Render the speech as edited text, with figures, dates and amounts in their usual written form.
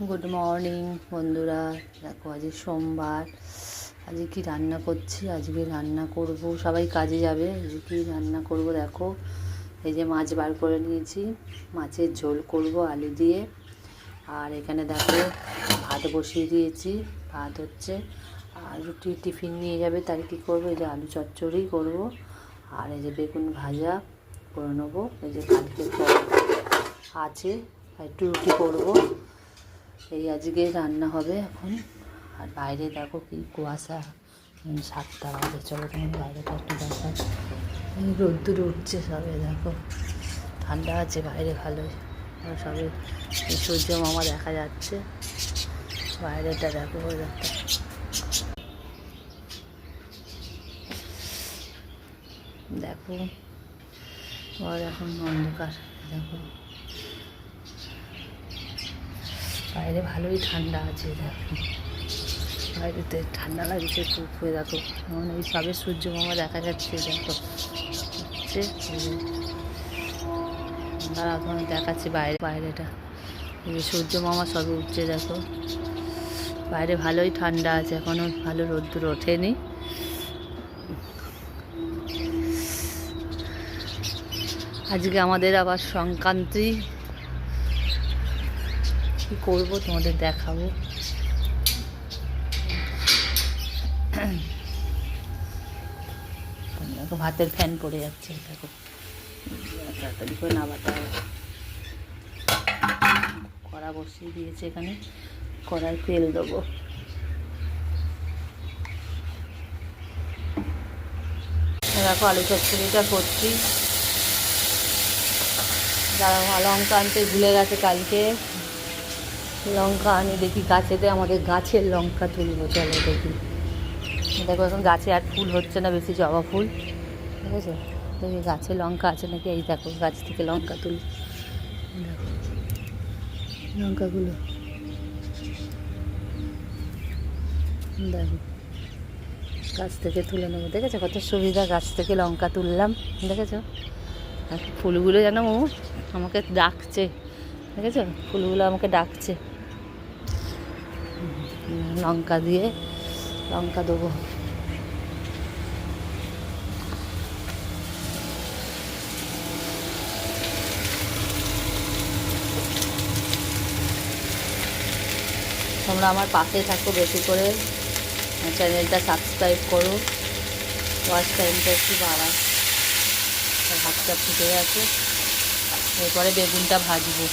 Good morning বন্ধুরা। দেখো আজ সোমবার। আজকে কি রান্না করছি, আজকে রান্না করব, সবাই কাজে যাবে। আজকে কি রান্না করব দেখো। এই যে মাছ বার করে নিয়েছি, মাছের ঝোল করব আলু দিয়ে। আর এখানে দেখো ভাত বসিয়ে দিয়েছি, ভাত হচ্ছে। আর রুটি টিফিন নিয়ে যাবে, তার কী করবো, এই যে আলু চচ্চড়ি করব। আর এই যে বেগুন ভাজা করে নেবো। এই যে কালকে আছে, একটু রুটি করবো। এই আজকে রান্না হবে এখন। আর বাইরে দেখো কি কুয়াশা, 7টা বাজে। চলো তোমার বাইরেটা একটু দেখা। রোদ্দুর উঠছে সবে, দেখো ঠান্ডা আছে বাইরে ভালোই। সবে সূর্য মামা দেখা যাচ্ছে, বাইরেটা দেখো ওয়েদারটা। দেখো আর এখন অন্ধকার, দেখো বাইরে ভালোই ঠান্ডা আছে। দেখো বাইরেতে ঠান্ডা লাগছে খুব। হয়ে দেখো মানে এই সবে সূর্য মামা দেখা যাচ্ছে, দেখো হচ্ছে। দাঁড়া তোমার দেখাচ্ছি বাইরেটা। এই যে সূর্য মামা সবে উঠছে, দেখো বাইরে ভালোই ঠান্ডা আছে, এখনও ভালো রোদ্দুর ওঠেনি। আজকে আমাদের আবার সংক্রান্তি, কী করবো তোমাদের দেখাবো। দেখো ভাতের ফ্যান পড়ে যাচ্ছে, দেখো তাড়াতাড়ি করে নামাতে হবে। কড়া বসিয়ে দিয়েছে এখানে, কড়াই তেল দেবো। দেখো আলু চচ্চড়িটা করছি। যারা লঙ্কা আনতে ভুলে গেছে কালকে, লঙ্কা আনি দেখি গাছেতে, আমাদের গাছের লঙ্কা তুলবো। চলো দেখি। দেখো এখন গাছে আর ফুল হচ্ছে না বেশি, জবা ফুল, ঠিক আছে। দেখি গাছে লঙ্কা আছে নাকি। এই দেখো গাছ থেকে লঙ্কা তুল, দেখো লঙ্কাগুলো, দেখো গাছ থেকে তুলে নেবো। দেখেছো কত সুবিধা, গাছ থেকে লঙ্কা তুললাম, দেখেছো। আর ফুলগুলো যেন আমাকে ডাকছে, দেখেছো ফুলগুলো আমাকে ডাকছে। লঙ্কা দিয়ে লঙ্কা দেবো। তোমরা আমার পাশে থাকো বেশি করে, চ্যানেলটা সাবস্ক্রাইব করো, ওয়াচ টাইমটা একটু বাড়াও। ভাতটা ফুটে গেছে, এরপরে বেগুনটা ভাজবো।